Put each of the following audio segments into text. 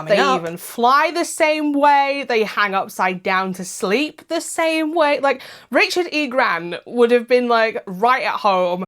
They even fly the same way. They hang upside down to sleep the same way. Like, Richard E. Grant would have been, like, right at home.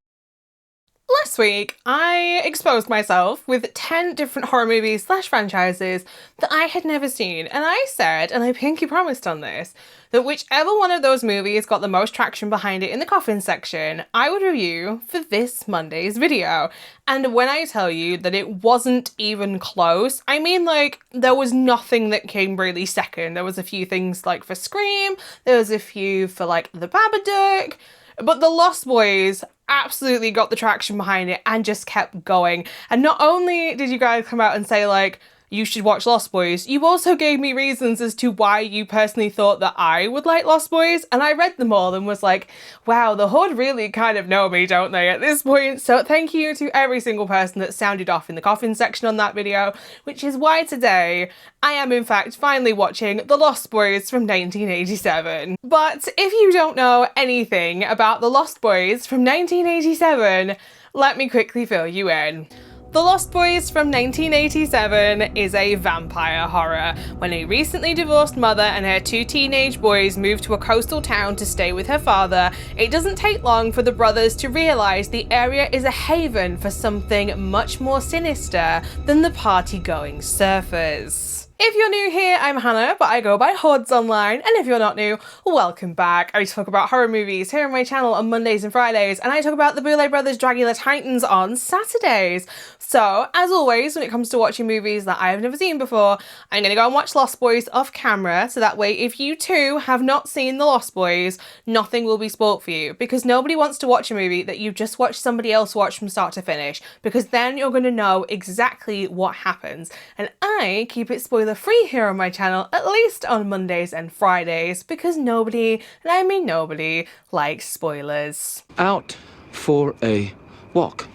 Last week, I exposed myself with 10 different horror movies / franchises that I had never seen, and I said, and I pinky promised on this, that whichever one of those movies got the most traction behind it in the coffin section, I would review for this Monday's video. And when I tell you that it wasn't even close, I mean, like, there was nothing that came really second. There was a few things, like, for Scream, there was a few for, like, The Babadook, but The Lost Boys absolutely got the traction behind it and just kept going. And not only did you guys come out and say, like, you should watch Lost Boys, you also gave me reasons as to why you personally thought that I would like Lost Boys, and I read them all and was like, wow, the Horde really kind of know me, don't they, at this point? So thank you to every single person that sounded off in the coffin section on that video, which is why today I am in fact finally watching The Lost Boys from 1987. But if you don't know anything about The Lost Boys from 1987, let me quickly fill you in. The Lost Boys from 1987 is a vampire horror. When a recently divorced mother and her 2 teenage boys move to a coastal town to stay with her father, it doesn't take long for the brothers to realise the area is a haven for something much more sinister than the party-going surfers. If you're new here, I'm Hannah, but I go by Hordes online, and if you're not new, welcome back. I talk about horror movies here on my channel on Mondays and Fridays, and I talk about the Boulet Brothers' Dragula Titans on Saturdays. So, as always, when it comes to watching movies that I have never seen before, I'm gonna go and watch Lost Boys off camera, so that way if you too have not seen The Lost Boys, nothing will be spoilt for you, because nobody wants to watch a movie that you've just watched somebody else watch from start to finish, because then you're gonna know exactly what happens. And I keep it spoiler free here on my channel, at least on Mondays and Fridays, because nobody, and I mean nobody, likes spoilers. Out for a walk,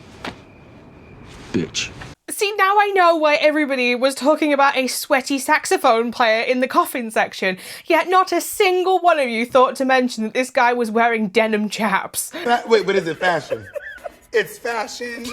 bitch. See, now I know why everybody was talking about a sweaty saxophone player in the coffin section, yet not a single one of you thought to mention that this guy was wearing denim chaps. Wait, but is it fashion? It's fashion.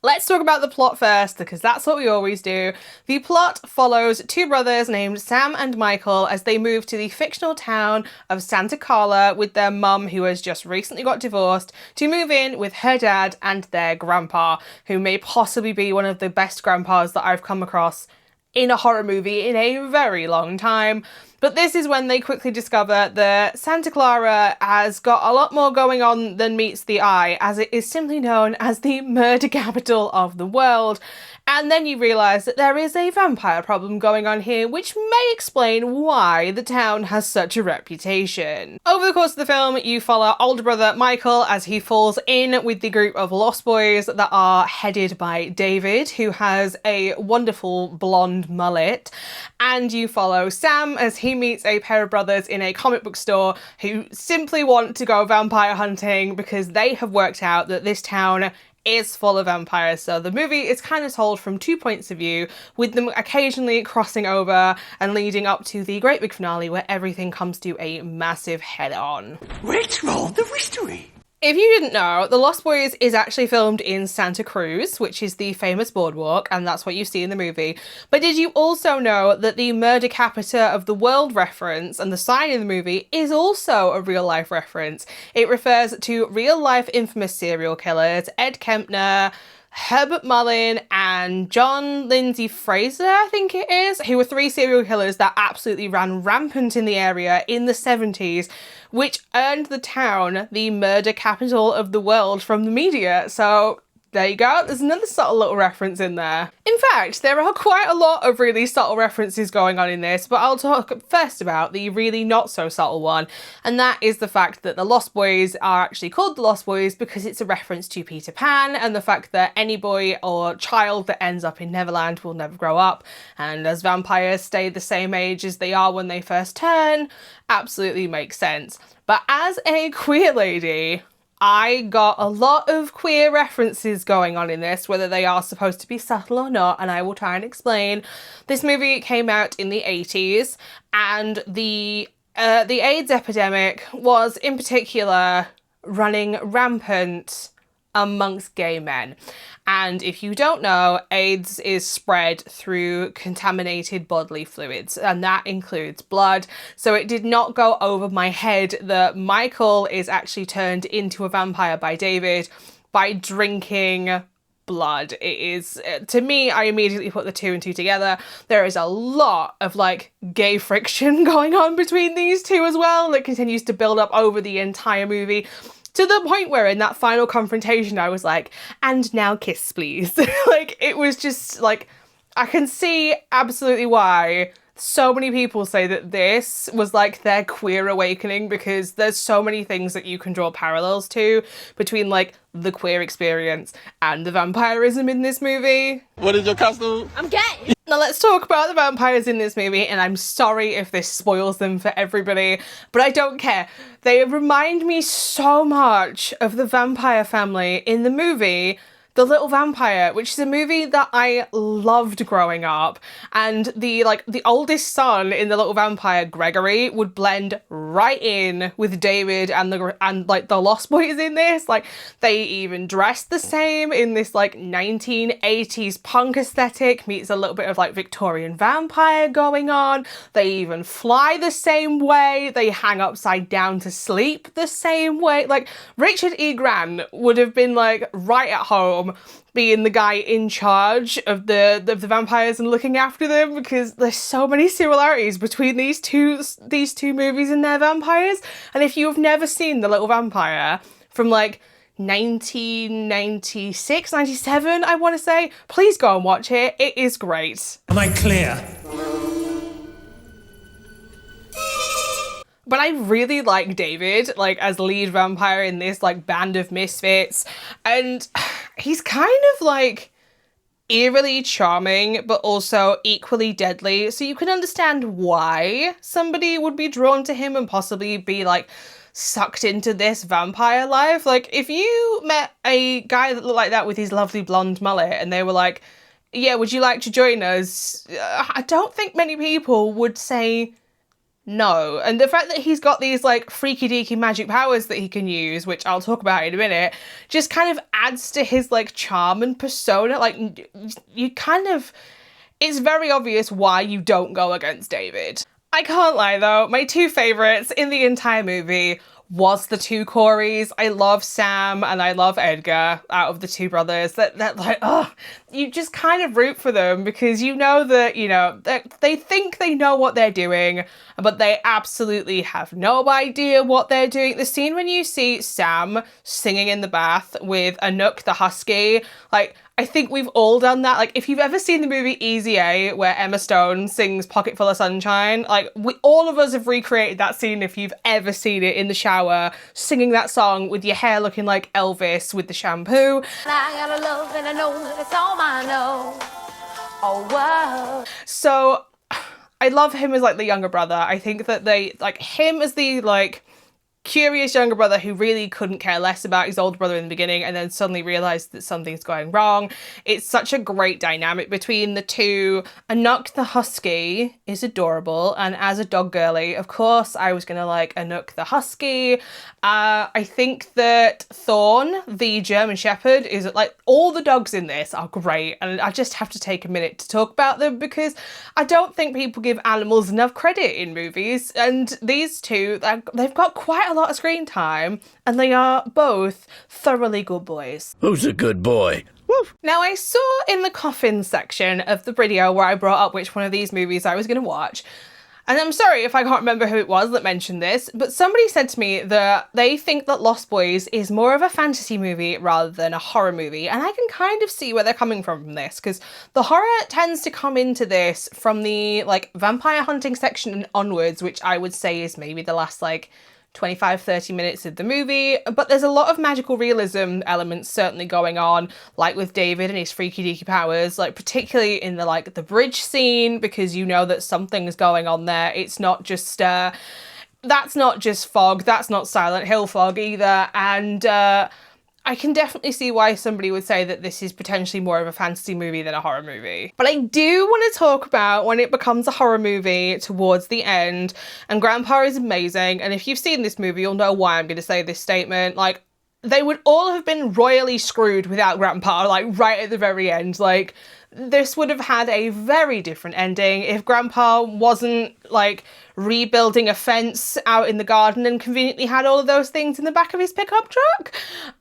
Let's talk about the plot first, because that's what we always do. The plot follows 2 brothers named Sam and Michael as they move to the fictional town of Santa Carla with their mum, who has just recently got divorced, to move in with her dad and their grandpa, who may possibly be one of the best grandpas that I've come across in a horror movie in a very long time. But this is when they quickly discover that Santa Clara has got a lot more going on than meets the eye, as it is simply known as the murder capital of the world. And then you realise that there is a vampire problem going on here, which may explain why the town has such a reputation. Over the course of the film, you follow older brother Michael as he falls in with the group of Lost Boys that are headed by David, who has a wonderful blonde mullet. And you follow Sam as he meets a pair of brothers in a comic book store who simply want to go vampire hunting because they have worked out that this town is full of vampires. So the movie is kind of told from 2 points of view, with them occasionally crossing over and leading up to the great big finale where everything comes to a massive head-on. Let's roll the mystery. If you didn't know, The Lost Boys is actually filmed in Santa Cruz, which is the famous boardwalk, and that's what you see in the movie. But did you also know that the murder capita of the world reference and the sign in the movie is also a real-life reference? It refers to real-life infamous serial killers Ed Kempner, Herbert Mullin, and John Lindsay Fraser, I think it is, who were 3 serial killers that absolutely ran rampant in the area in the 70s, which earned the town the murder capital of the world from the media. So there you go, there's another subtle little reference in there. In fact, there are quite a lot of really subtle references going on in this, but I'll talk first about the really not so subtle one, and that is the fact that the Lost Boys are actually called the Lost Boys because it's a reference to Peter Pan and the fact that any boy or child that ends up in Neverland will never grow up, and as vampires stay the same age as they are when they first turn, absolutely makes sense. But as a queer lady, I got a lot of queer references going on in this, whether they are supposed to be subtle or not, and I will try and explain. This movie came out in the 80s, and the AIDS epidemic was in particular running rampant amongst gay men. And if you don't know, AIDS is spread through contaminated bodily fluids, and that includes blood. So it did not go over my head that Michael is actually turned into a vampire by David by drinking blood. It is, to me, I immediately put the two and two together. There is a lot of like gay friction going on between these two as well that continues to build up over the entire movie, to the point where in that final confrontation I was like, and now kiss please. Like, it was just like, I can see absolutely why so many people say that this was like their queer awakening, because there's so many things that you can draw parallels to between like the queer experience and the vampirism in this movie. What is your costume? I'm gay! Now let's talk about the vampires in this movie, and I'm sorry if this spoils them for everybody, but I don't care. They remind me so much of the vampire family in the movie The Little Vampire, which is a movie that I loved growing up. And the oldest son in The Little Vampire, Gregory, would blend right in with David and the Lost Boys in this. Like, they even dressed the same in this like 1980s punk aesthetic, meets a little bit of like Victorian vampire going on. They even fly the same way. They hang upside down to sleep the same way. Like, Richard E. Grant would have been like right at home being the guy in charge of the vampires and looking after them, because there's so many similarities between these two movies and their vampires. And if you have never seen The Little Vampire from like 1996, 97, I want to say, please go and watch it. It is great. Am I clear? But I really like David, like, as lead vampire in this, like, band of misfits. And he's kind of, like, eerily charming, but also equally deadly. So you can understand why somebody would be drawn to him and possibly be, like, sucked into this vampire life. Like, if you met a guy that looked like that with his lovely blonde mullet and they were like, yeah, would you like to join us? I don't think many people would say no. And the fact that he's got these like freaky deaky magic powers that he can use, which I'll talk about in a minute, just kind of adds to his like charm and persona. Like, you kind of, it's very obvious why you don't go against David. I can't lie though, my two favourites in the entire movie was the two Coreys. I love Sam and I love Edgar out of the two brothers. That like, oh, you just kind of root for them, because you know that, you know, they think they know what they're doing, but they absolutely have no idea what they're doing. The scene when you see Sam singing in the bath with Anouk the husky, like, I think we've all done that. Like, if you've ever seen the movie Easy A, where Emma Stone sings Pocket Full of Sunshine, like, all of us have recreated that scene if you've ever seen it in the shower, singing that song with your hair looking like Elvis with the shampoo. I got a love and I know that it's all I know. Oh, wow. So, I love him as, like, the younger brother. I think that they, like, him as the, like, curious younger brother who really couldn't care less about his older brother in the beginning and then suddenly realised that something's going wrong. It's such a great dynamic between the two. Anouk the husky is adorable, and as a dog girly, of course, I was gonna like Anouk the husky. I think that Thorn, the German Shepherd, is like, all the dogs in this are great, and I just have to take a minute to talk about them because I don't think people give animals enough credit in movies, and these two, they've got quite a lot of screen time, and they are both thoroughly good boys. Who's a good boy? Woof. Now, I saw in the coffin section of the video where I brought up which one of these movies I was going to watch, and I'm sorry if I can't remember who it was that mentioned this, but somebody said to me that they think that Lost Boys is more of a fantasy movie rather than a horror movie, and I can kind of see where they're coming from this, because the horror tends to come into this from the, like, vampire hunting section onwards, which I would say is maybe the last, like, 25-30 minutes of the movie, but there's a lot of magical realism elements certainly going on, like with David and his freaky deaky powers, like particularly in the, like, the bridge scene, because you know that something's going on there. It's not just that's not just fog, that's not Silent Hill fog either, and I can definitely see why somebody would say that this is potentially more of a fantasy movie than a horror movie. But I do want to talk about when it becomes a horror movie towards the end, and Grandpa is amazing, and if you've seen this movie, you'll know why I'm going to say this statement. Like, they would all have been royally screwed without Grandpa, like right at the very end. Like, this would have had a very different ending if Grandpa wasn't like rebuilding a fence out in the garden and conveniently had all of those things in the back of his pickup truck.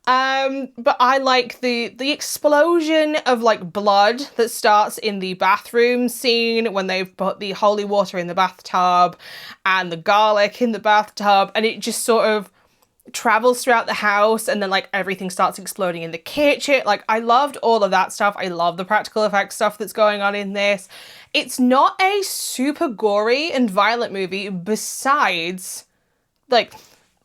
But I like the explosion of like blood that starts in the bathroom scene when they've put the holy water in the bathtub and the garlic in the bathtub, and it just sort of travels throughout the house, and then like everything starts exploding in the kitchen. Like, I loved all of that stuff. I love the practical effects stuff that's going on in this. It's not a super gory and violent movie besides, like,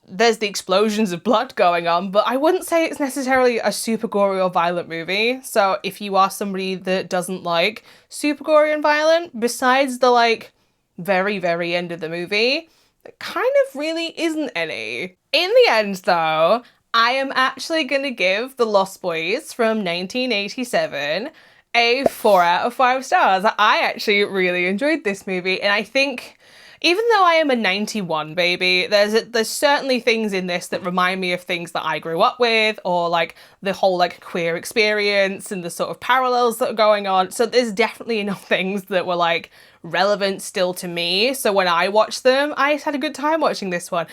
there's the explosions of blood going on, but I wouldn't say it's necessarily a super gory or violent movie. So if you are somebody that doesn't like super gory and violent, besides the like very, very end of the movie, there kind of really isn't any. In the end though, I am actually going to give The Lost Boys from 1987 a 4 out of 5 stars. I actually really enjoyed this movie, and I think even though I am a 91 baby, there's certainly things in this that remind me of things that I grew up with, or like the whole like queer experience and the sort of parallels that are going on. So there's definitely enough things that were like relevant still to me. So when I watched them, I had a good time watching this one.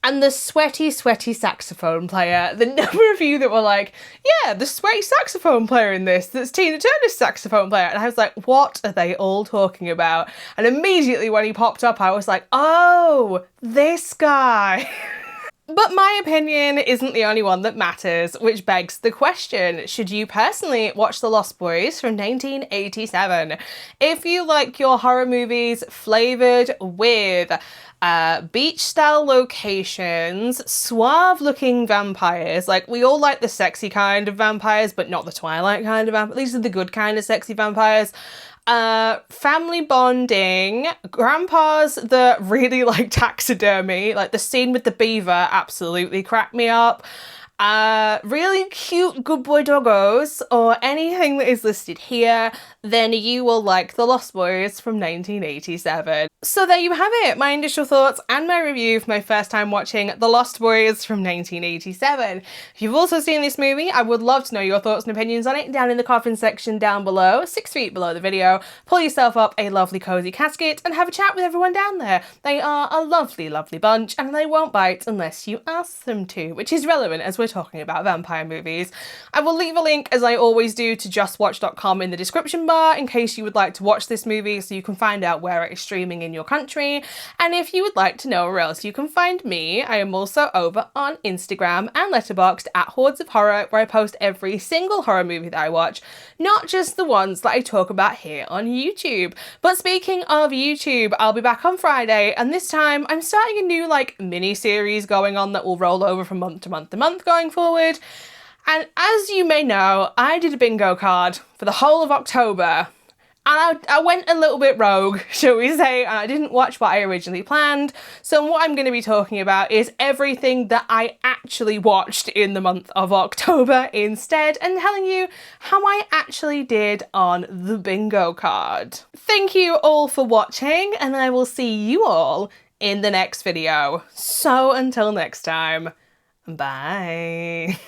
And the sweaty saxophone player, the number of you that were like, yeah, the sweaty saxophone player in this, that's Tina Turner's saxophone player. And I was like, what are they all talking about? And immediately when he popped up, I was like, oh, this guy. But my opinion isn't the only one that matters, which begs the question, should you personally watch The Lost Boys from 1987? If you like your horror movies flavoured with beach-style locations, suave-looking vampires, like we all like the sexy kind of vampires, but not the Twilight kind of vampires. These are the good kind of sexy vampires. Family bonding, grandpas that really like taxidermy, like the scene with the beaver absolutely cracked me up. Really cute good boy doggos, or anything that is listed here, then you will like The Lost Boys from 1987. So there you have it, my initial thoughts and my review for my first time watching The Lost Boys from 1987. If you've also seen this movie, I would love to know your thoughts and opinions on it down in the comment section down below, 6 feet below the video. Pull yourself up a lovely cozy casket and have a chat with everyone down there. They are a lovely, lovely bunch, and they won't bite unless you ask them to, which is relevant as we're talking about vampire movies. I will leave a link, as I always do, to justwatch.com in the description bar in case you would like to watch this movie so you can find out where it is streaming in your country. And if you would like to know where else you can find me, I am also over on Instagram and Letterboxd at HordesOfHorror, where I post every single horror movie that I watch, not just the ones that I talk about here on YouTube. But speaking of YouTube, I'll be back on Friday, and this time I'm starting a new like mini-series going on that will roll over from month to month to month going forward. And as you may know, I did a bingo card for the whole of October, and I went a little bit rogue, shall we say, and I didn't watch what I originally planned. So what I'm going to be talking about is everything that I actually watched in the month of October instead, and telling you how I actually did on the bingo card. Thank you all for watching, and I will see you all in the next video. So until next time, bye.